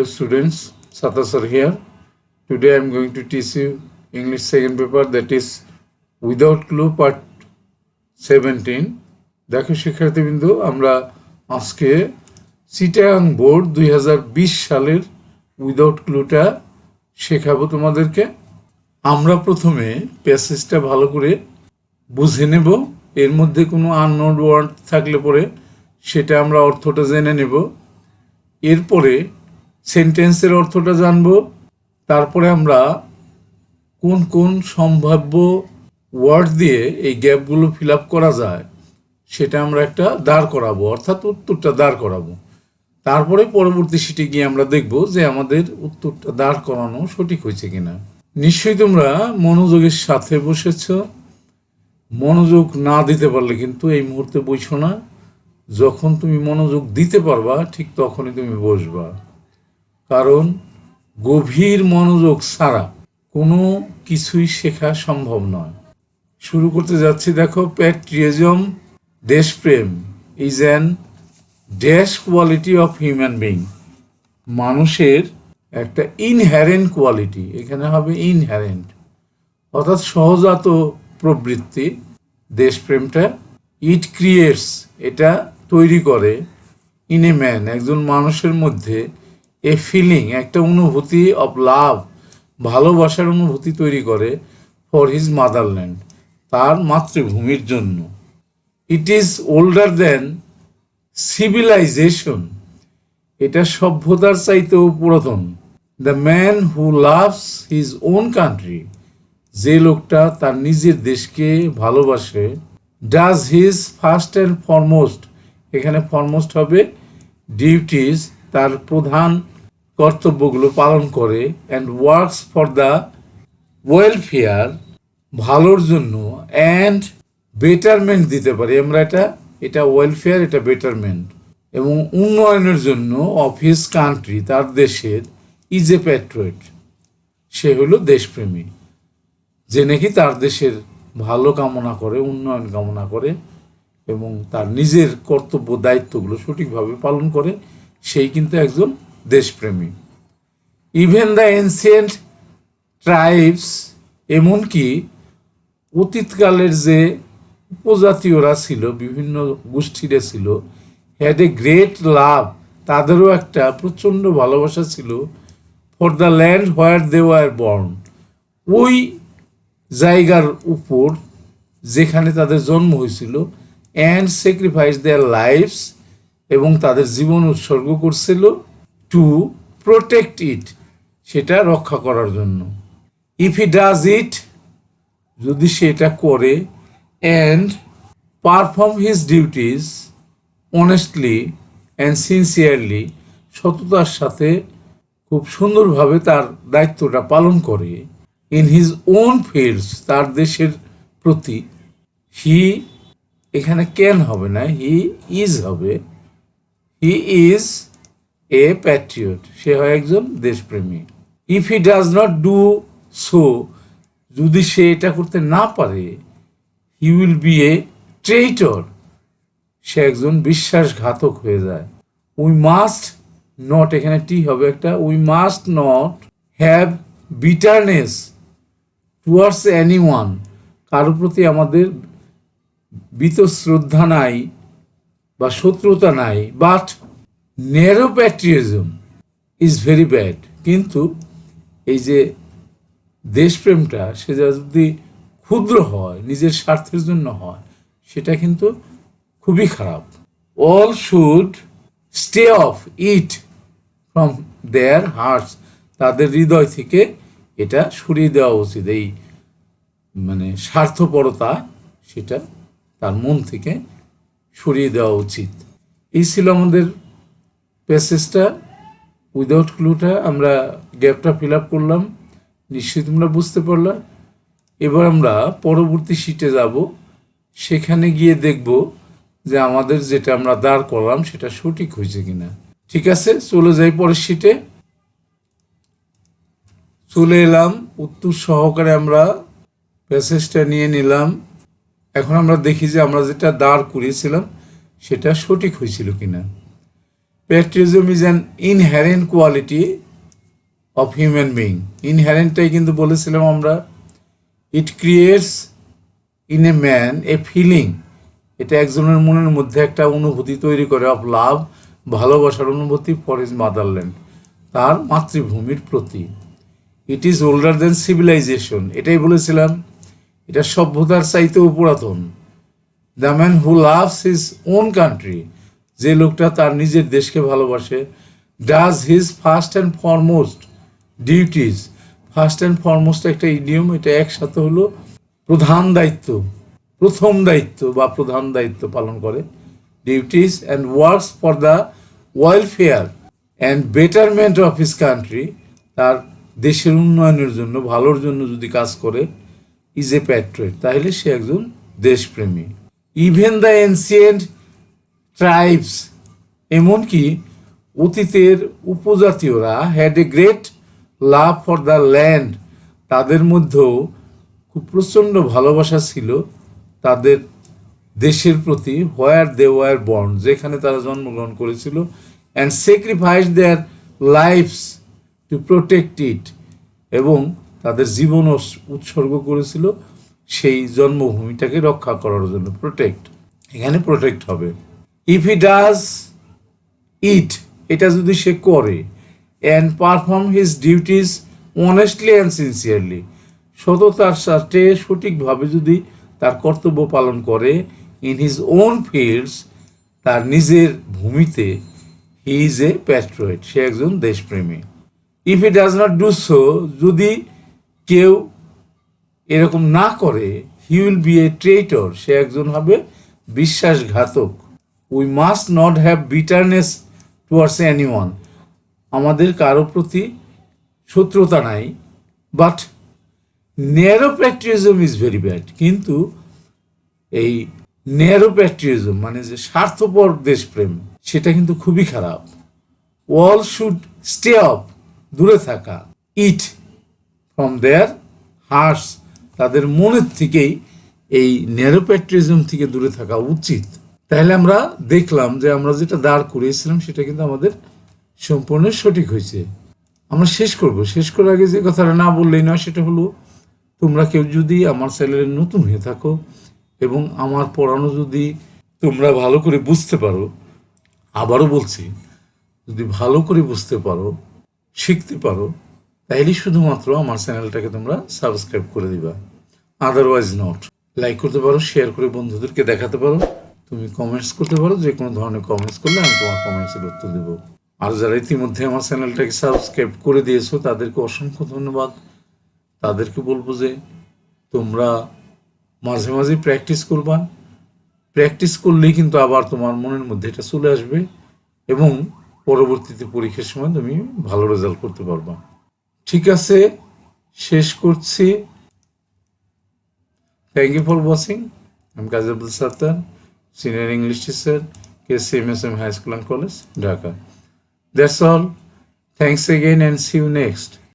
students, Sata sir here. Today I am going to teach you English second paper, that is without clue part 17. দেখো শিক্ষার্থীবৃন্দু, আমরা আজকে Chittagong board 2020 সালের without ক্লুটা শেখাবো তোমাদেরকে। আমরা প্রথমে প্যাসেজটা ভালো করে বুঝে নেব, এর মধ্যে কোনো আননোন ওয়ার্ড থাকলে পরে সেটা আমরা অর্থটা জেনে নেব। এরপরে সেন্টেন্সের অর্থটা জানব। তারপরে আমরা কোন কোন সম্ভাব্য ওয়ার্ড দিয়ে এই গ্যাপগুলো ফিল আপ করা যায় সেটা আমরা একটা দাঁড় করাবো, অর্থাৎ উত্তরটা দাঁড় করাবো। তারপরে পরবর্তী সিটে গিয়ে আমরা দেখব যে আমাদের উত্তরটা দাঁড় করানো সঠিক হয়েছে কিনা। নিশ্চয়ই তোমরা মনোযোগের সাথে বসেছ। মনোযোগ না দিতে পারলে কিন্তু এই মুহূর্তে বসো না। যখন তুমি মনোযোগ দিতে পারবা ঠিক তখনই তুমি বসবা, কারণ গভীর মনোযোগ ছাড়া কোনো কিছুই শেখা সম্ভব নয়। শুরু করতে যাচ্ছি। দেখো, প্যাট্রিয়টিজম, দেশপ্রেম, is an dash quality of human being. মানুষের একটা ইনহ্যারেন্ট কোয়ালিটি, এখানে হবে ইনহ্যারেন্ট, অর্থাৎ সহজাত প্রবৃত্তি দেশপ্রেমটা। ইট ক্রিয়েটস, এটা তৈরি করে, ইন এ ম্যান, একজন মানুষের মধ্যে, এ ফিলিং, একটা অনুভূতি, অফ লাভ, ভালোবাসার অনুভূতি তৈরি করে, ফর হিজ মাদারল্যান্ড, তার মাতৃভূমির জন্য। It is older than civilisation, এটা সভ্যতার চাইতেও পুরাতন। The man who loves his own country, যে লোকটা তার নিজের দেশকে ভালোবাসে, does his first and foremost, এখানে ফরমোস্ট হবে ডিউটিস, তার প্রধান কর্তব্যগুলো পালন করে, and works for the welfare, ভালোর জন্য, অ্যান্ড বেটারমেন্ট দিতে পারি আমরা, এটা ওয়েলফেয়ার, এটা বেটারমেন্ট, এবং উন্নয়নের জন্য, অফ হিজ কান্ট্রি, তার দেশের, ইজ এ প্যাট্রিয়ট, সে হলো দেশপ্রেমী, যে নাকি তার দেশের ভালো কামনা করে, উন্নয়ন কামনা করে এবং তার নিজের কর্তব্য দায়িত্বগুলো সঠিকভাবে পালন করে, সেই কিন্তু একজন দেশপ্রেমী। ইভেন দ্য এনসিয়েন্ট ট্রাইবস, এমনকি অতীতকালের যে উপজাতীয়রা ছিল, বিভিন্ন গোষ্ঠীরা ছিল, হ্যাড এ গ্রেট লাভ, তাদেরও একটা প্রচণ্ড ভালোবাসা ছিল, for the land where they were born, ওই জায়গার উপর যেখানে তাদের জন্ম হয়েছিল, অ্যান্ড স্যাক্রিফাইস দেয়ার লাইফস, এবং তাদের জীবন উৎসর্গ করছিল, টু প্রোটেক্ট ইট, সেটা রক্ষা করার জন্য। ইফ হি ডাজ ইট, যদি সে এটা করে, and perform his duties honestly and sincerely, সততার সাথে খুব সুন্দরভাবে তার দায়িত্বটা পালন করে, ইন হিজ ওন ফিল্ডস, তার দেশের প্রতি, হি, এখানে ক্যান হবে না, হি ইজ হবে, হি ইজ এ প্যাট্রিয়ট, সে হয় একজন দেশপ্রেমী। If he does not do so, যদি সে এটা করতে না পারে, he will be a traitor, সে একজন বিশ্বাসঘাতক হয়ে যায়। উই মাস্ট নট, এখানে টি হবে একটা, we must not have bitterness towards any one, কারোর প্রতি আমাদের বীতশ্রদ্ধা নাই বা শত্রুতা নাই, but narrow patriotism is very bad, কিন্তু এই যে দেশপ্রেমটা সেটা যদি ক্ষুদ্র হয়, নিজের স্বার্থের জন্য হয়, সেটা কিন্তু খুবই খারাপ। All should stay of it from their hearts, তাদের হৃদয় থেকে এটা সরিয়ে দেওয়া উচিত, এই মানে স্বার্থপরতা, সেটা তার মন থেকে সরিয়ে দেওয়া উচিত। এই ছিল আমাদের প্যাসেজটা, উইদাউট ক্লুটা। আমরা গ্যাপটা ফিল আপ করলাম, নিশ্চয়ই তোমরা বুঝতে পারলা। এবার আমরা পরবর্তী শিটে যাব, সেখানে গিয়ে দেখব যে আমাদের যেটা আমরা দাঁড় করলাম সেটা সঠিক হয়েছে কিনা। ঠিক আছে, চলে যাই পরের শিটে। চলে এলাম, উত্তর সহকারে আমরা প্যাসেজটা নিয়ে নিলাম। এখন আমরা দেখি যে আমরা যেটা দাঁড় করিয়েছিলাম সেটা সঠিক হয়েছিল কিনা। Patriotism is an inherent quality of human being. ইনহ্যারেন্টটাই কিন্তু বলেছিলাম আমরা। It creates in a man a feeling, এটা একজনের মনের মধ্যে একটা অনুভূতি তৈরি করে অফ লাভ, ভালোবাসার অনুভূতি ফর হিজ মাদারল্যান্ড, তার মাতৃভূমির প্রতি। It is older than civilisation, এটাই বলেছিলাম, এটা সভ্যতার চাইতেও পুরাতন। The man who loves his own country, যে লোকটা তার নিজের দেশকে ভালোবাসে, does his first and foremost duties. First and foremost একটা ইডিয়ম, এটা একসাথে হলো প্রধান দায়িত্ব, প্রথম দায়িত্ব বা প্রধান দায়িত্ব পালন করে। Duties and works for the welfare and betterment of his country, তার দেশের উন্নয়নের জন্য, ভালোর জন্য যদি কাজ করে, ইজ এ প্যাট্রিয়ট, তাহলে সে একজন দেশপ্রেমী। ইভেন দ্য এনসিয়েন্ট ট্রাইবস, এমনকি অতীতের উপজাতীয়রা, had a great love for the land, তাদের মধ্যেও খুব প্রচণ্ড ভালোবাসা ছিল তাদের দেশের প্রতি, হোয়ার দে ওয়ার বর্ন, যেখানে তারা জন্মগ্রহণ করেছিল, and sacrifice their lives to protect it, এবং তাদের জীবন উৎসর্গ করেছিল সেই জন্মভূমিটাকে রক্ষা করার জন্য। প্রোটেক্ট, এখানে প্রোটেক্ট হবে। ইফ হি ডাজ ইট, এটা যদি সে করে, and perform his duties honestly and sincerely, সততার সাথে সঠিকভাবে যদি তার কর্তব্য পালন করে, ইন হিজ ওন ফিল্ডস, তার নিজের ভূমিতে, হি ইজ এ প্যাট্রিয়ট, সে একজন দেশপ্রেমী। If he does not do so, যদি কেউ এরকম না করে, he will be a traitor, সে একজন হবে বিশ্বাসঘাতক। We must not have bitterness towards anyone, আমাদের কারো প্রতি শত্রুতা নাই, but narrow patriotism is very bad, কিন্তু এই ন্যারো প্যাট্রিয়টিজম মানে যে স্বার্থপর দেশপ্রেম, সেটা কিন্তু খুবই খারাপ। অল শুড স্টে অফ, দূরে থাকা, ইট ফ্রম দেয়ার হার্টস, তাদের মনের থেকেই এই ন্যারো প্যাট্রিয়টিজম থেকে দূরে থাকা উচিত। তাহলে আমরা দেখলাম যে আমরা যেটা দাঁড় করিয়েছিলাম সেটা কিন্তু আমাদের সম্পূর্ণ সঠিক হয়েছে। আমরা শেষ করব, শেষ করার আগে যে কথাটা না বললেই নয়, সেটা হলো, তোমরা কেউ যদি আমার চ্যানেলে নতুন হয়ে থাকো এবং আমার পড়ানো যদি তোমরা ভালো করে বুঝতে পারো, আবারও বলছি, যদি ভালো করে বুঝতে পারো, শিখতে পারো, তাইলে শুধুমাত্র আমার চ্যানেলটাকে তোমরা সাবস্ক্রাইব করে দিবা, আদারওয়াইজ নট। লাইক করতে পারো, শেয়ার করে বন্ধুদেরকে দেখাতে পারো, তুমি কমেন্টস করতে পারো, যে কোনো ধরনের কমেন্টস করলে আমি তোমার কমেন্টসের উত্তর দেবো। আর যারা ইতিমধ্যে আমার চ্যানেলটাকে সাবস্ক্রাইব করে দিয়েছো তাদেরকে অসংখ্য ধন্যবাদ। তাদেরকে বলবো যে তোমরা মাঝে মাঝে প্র্যাকটিস করবা, প্র্যাকটিস করলেই কিন্তু আবার তোমার মনের মধ্যে এটা চলে আসবে এবং পরবর্তীতে পরীক্ষার সময় তুমি ভালো রেজাল্ট করতে পারবা। ঠিক আছে, শেষ করছি। Thank you for watching. আমি Kazi Abdul Sattar, senior English teacher, KCMSM High School and College, Dhaka. That's all. Thanks again and see you next.